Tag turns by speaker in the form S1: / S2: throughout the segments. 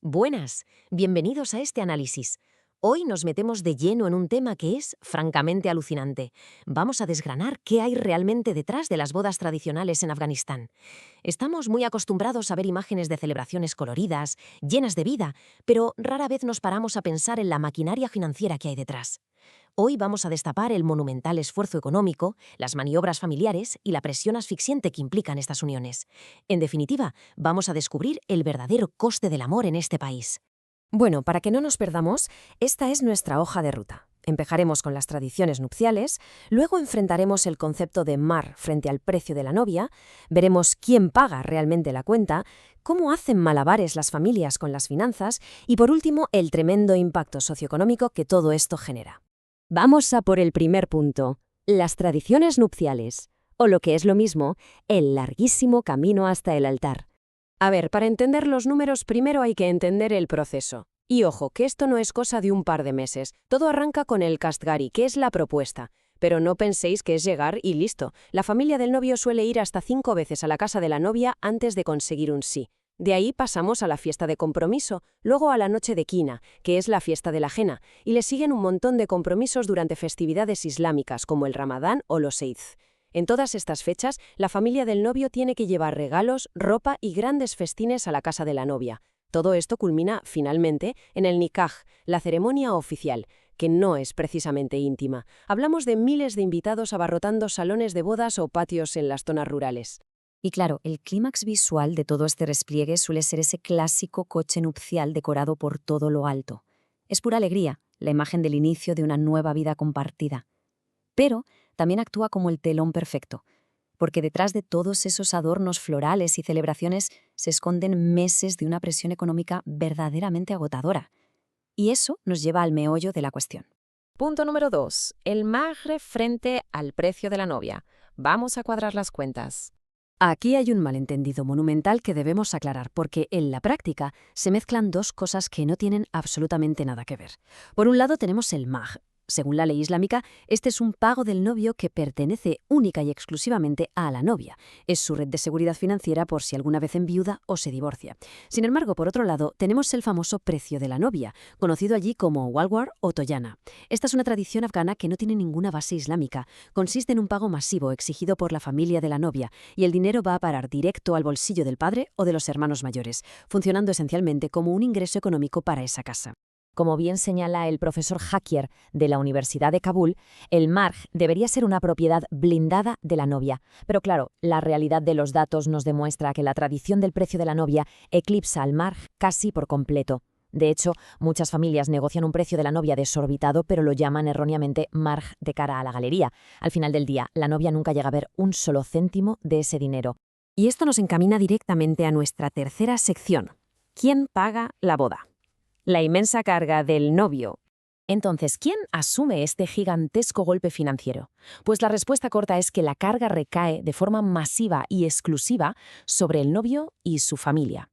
S1: Buenas, bienvenidos a este análisis. Hoy nos metemos de lleno en un tema que es francamente alucinante. Vamos a desgranar qué hay realmente detrás de las bodas tradicionales en Afganistán. Estamos muy acostumbrados a ver imágenes de celebraciones coloridas, llenas de vida, pero rara vez nos paramos a pensar en la maquinaria financiera que hay detrás. Hoy vamos a destapar el monumental esfuerzo económico, las maniobras familiares y la presión asfixiante que implican estas uniones. En definitiva, vamos a descubrir el verdadero coste del amor en este país.
S2: Bueno, para que no nos perdamos, esta es nuestra hoja de ruta. Empezaremos con las tradiciones nupciales, luego enfrentaremos el concepto de mar frente al precio de la novia, veremos quién paga realmente la cuenta, cómo hacen malabares las familias con las finanzas y, por último, el tremendo impacto socioeconómico que todo esto genera. Vamos a por el primer punto, las tradiciones nupciales, o lo que es lo mismo, el larguísimo camino hasta el altar. A ver, para entender los números primero hay que entender el proceso. Y ojo, que esto no es cosa de un par de meses. Todo arranca con el Kastgari, que es la propuesta. Pero no penséis que es llegar y listo. La familia del novio suele ir hasta 5 veces a la casa de la novia antes de conseguir un sí. De ahí pasamos a la fiesta de compromiso, luego a la noche de quina, que es la fiesta de la henna, y le siguen un montón de compromisos durante festividades islámicas como el Ramadán o los Eid. En todas estas fechas, la familia del novio tiene que llevar regalos, ropa y grandes festines a la casa de la novia. Todo esto culmina, finalmente, en el nikah, la ceremonia oficial, que no es precisamente íntima. Hablamos de miles de invitados abarrotando salones de bodas o patios en las zonas rurales.
S3: Y claro, el clímax visual de todo este despliegue suele ser ese clásico coche nupcial decorado por todo lo alto. Es pura alegría, la imagen del inicio de una nueva vida compartida. Pero también actúa como el telón perfecto, porque detrás de todos esos adornos florales y celebraciones se esconden meses de una presión económica verdaderamente agotadora. Y eso nos lleva al meollo de la cuestión.
S2: Punto número 2. El magre frente al precio de la novia. Vamos a cuadrar las cuentas. Aquí hay un malentendido monumental que debemos aclarar, porque en la práctica se mezclan dos cosas que no tienen absolutamente nada que ver. Por un lado tenemos el Maj. Según la ley islámica, este es un pago del novio que pertenece única y exclusivamente a la novia. Es su red de seguridad financiera por si alguna vez enviuda o se divorcia. Sin embargo, por otro lado, tenemos el famoso precio de la novia, conocido allí como walwar o toyana. Esta es una tradición afgana que no tiene ninguna base islámica. Consiste en un pago masivo exigido por la familia de la novia y el dinero va a parar directo al bolsillo del padre o de los hermanos mayores, funcionando esencialmente como un ingreso económico para esa casa.
S1: Como bien señala el profesor Hakier de la Universidad de Kabul, el marj debería ser una propiedad blindada de la novia. Pero claro, la realidad de los datos nos demuestra que la tradición del precio de la novia eclipsa al marj casi por completo. De hecho, muchas familias negocian un precio de la novia desorbitado, pero lo llaman erróneamente marj de cara a la galería. Al final del día, la novia nunca llega a ver un solo céntimo de ese dinero.
S2: Y esto nos encamina directamente a nuestra tercera sección. ¿Quién paga la boda? La inmensa carga del novio.
S1: Entonces, ¿quién asume este gigantesco golpe financiero? Pues la respuesta corta es que la carga recae de forma masiva y exclusiva sobre el novio y su familia.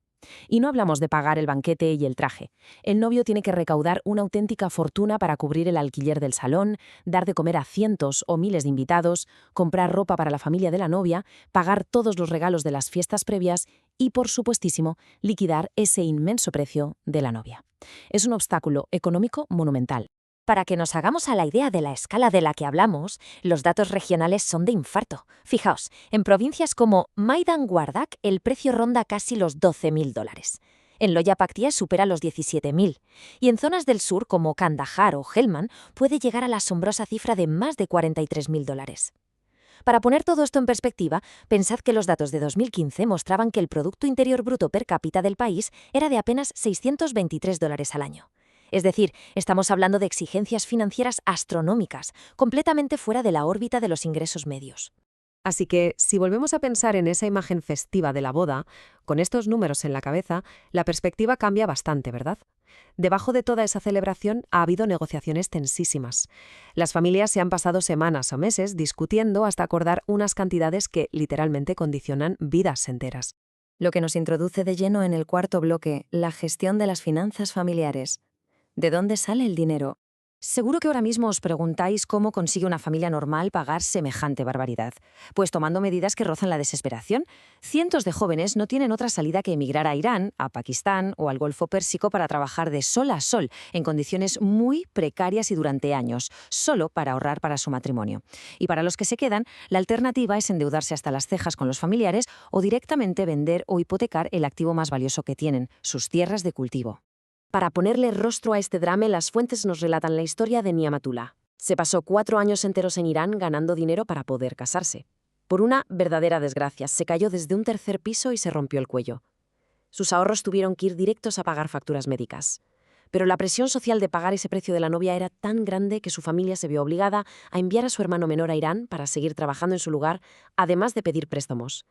S1: Y no hablamos de pagar el banquete y el traje. El novio tiene que recaudar una auténtica fortuna para cubrir el alquiler del salón, dar de comer a cientos o miles de invitados, comprar ropa para la familia de la novia, pagar todos los regalos de las fiestas previas y, por supuestísimo, liquidar ese inmenso precio de la novia. Es un obstáculo económico monumental. Para que nos hagamos a la idea de la escala de la que hablamos, los datos regionales son de infarto. Fijaos, en provincias como Maidan Wardak el precio ronda casi los $12.000. En Loya Paktia supera los 17.000. Y en zonas del sur como Kandahar o Helmand puede llegar a la asombrosa cifra de más de $43.000. Para poner todo esto en perspectiva, pensad que los datos de 2015 mostraban que el Producto Interior Bruto per cápita del país era de apenas $623 al año. Es decir, estamos hablando de exigencias financieras astronómicas, completamente fuera de la órbita de los ingresos medios.
S2: Así que, si volvemos a pensar en esa imagen festiva de la boda, con estos números en la cabeza, la perspectiva cambia bastante, ¿verdad? Debajo de toda esa celebración ha habido negociaciones tensísimas. Las familias se han pasado semanas o meses discutiendo hasta acordar unas cantidades que literalmente condicionan vidas enteras.
S3: Lo que nos introduce de lleno en el cuarto bloque, la gestión de las finanzas familiares. ¿De dónde sale el dinero? Seguro que ahora mismo os preguntáis cómo consigue una familia normal pagar semejante barbaridad. Pues tomando medidas que rozan la desesperación, cientos de jóvenes no tienen otra salida que emigrar a Irán, a Pakistán o al Golfo Pérsico para trabajar de sol a sol, en condiciones muy precarias y durante años, solo para ahorrar para su matrimonio. Y para los que se quedan, la alternativa es endeudarse hasta las cejas con los familiares o directamente vender o hipotecar el activo más valioso que tienen, sus tierras de cultivo. Para ponerle rostro a este drama, las fuentes nos relatan la historia de Niamatullah. Se pasó 4 años enteros en Irán ganando dinero para poder casarse. Por una verdadera desgracia, se cayó desde un tercer piso y se rompió el cuello. Sus ahorros tuvieron que ir directos a pagar facturas médicas. Pero la presión social de pagar ese precio de la novia era tan grande que su familia se vio obligada a enviar a su hermano menor a Irán para seguir trabajando en su lugar, además de pedir préstamos.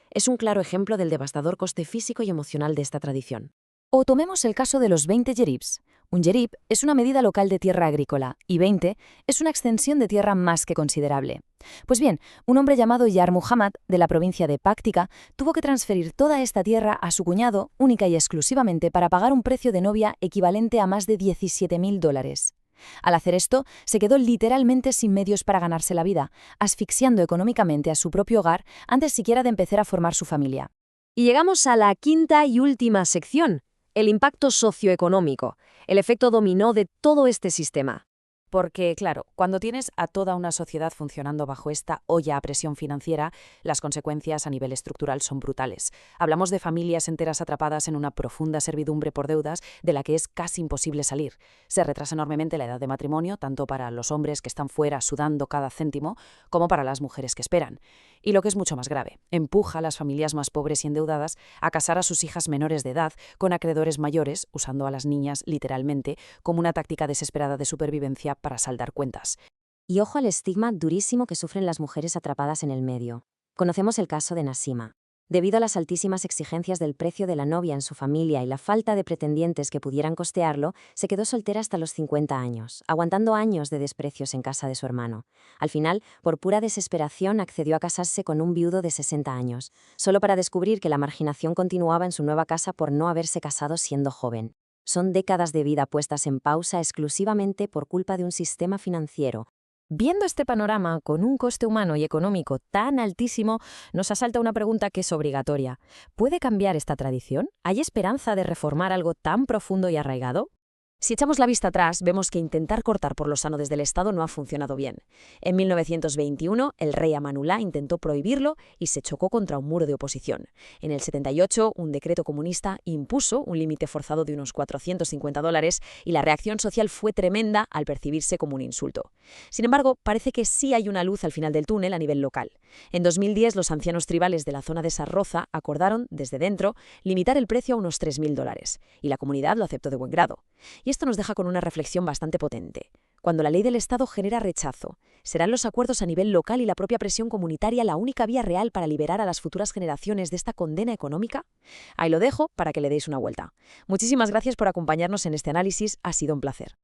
S3: Es un claro ejemplo del devastador coste físico y emocional de esta tradición.
S2: O tomemos el caso de los 20 yeribs. Un yerib es una medida local de tierra agrícola y 20 es una extensión de tierra más que considerable. Pues bien, un hombre llamado Yar Muhammad, de la provincia de Páctica, tuvo que transferir toda esta tierra a su cuñado única y exclusivamente para pagar un precio de novia equivalente a más de $17.000. Al hacer esto, se quedó literalmente sin medios para ganarse la vida, asfixiando económicamente a su propio hogar antes siquiera de empezar a formar su familia.
S4: Y llegamos a la quinta y última sección. El impacto socioeconómico, el efecto dominó de todo este sistema.
S1: Porque, claro, cuando tienes a toda una sociedad funcionando bajo esta olla a presión financiera, las consecuencias a nivel estructural son brutales. Hablamos de familias enteras atrapadas en una profunda servidumbre por deudas de la que es casi imposible salir. Se retrasa enormemente la edad de matrimonio, tanto para los hombres que están fuera sudando cada céntimo, como para las mujeres que esperan. Y lo que es mucho más grave, empuja a las familias más pobres y endeudadas a casar a sus hijas menores de edad con acreedores mayores, usando a las niñas, literalmente, como una táctica desesperada de supervivencia para saldar cuentas.
S3: Y ojo al estigma durísimo que sufren las mujeres atrapadas en el medio. Conocemos el caso de Nasima. Debido a las altísimas exigencias del precio de la novia en su familia y la falta de pretendientes que pudieran costearlo, se quedó soltera hasta los 50 años, aguantando años de desprecios en casa de su hermano. Al final, por pura desesperación, accedió a casarse con un viudo de 60 años, solo para descubrir que la marginación continuaba en su nueva casa por no haberse casado siendo joven. Son décadas de vida puestas en pausa exclusivamente por culpa de un sistema financiero.
S2: Viendo este panorama con un coste humano y económico tan altísimo, nos asalta una pregunta que es obligatoria. ¿Puede cambiar esta tradición? ¿Hay esperanza de reformar algo tan profundo y arraigado?
S4: Si echamos la vista atrás, vemos que intentar cortar por lo sano desde el Estado no ha funcionado bien. En 1921, el rey Amanullah intentó prohibirlo y se chocó contra un muro de oposición. En el 78, un decreto comunista impuso un límite forzado de unos $450 y la reacción social fue tremenda al percibirse como un insulto. Sin embargo, parece que sí hay una luz al final del túnel a nivel local. En 2010, los ancianos tribales de la zona de Sarroza acordaron, desde dentro, limitar el precio a unos $3.000 y la comunidad lo aceptó de buen grado. Y esto nos deja con una reflexión bastante potente. Cuando la ley del Estado genera rechazo, ¿serán los acuerdos a nivel local y la propia presión comunitaria la única vía real para liberar a las futuras generaciones de esta condena económica? Ahí lo dejo para que le deis una vuelta. Muchísimas gracias por acompañarnos en este análisis, ha sido un placer.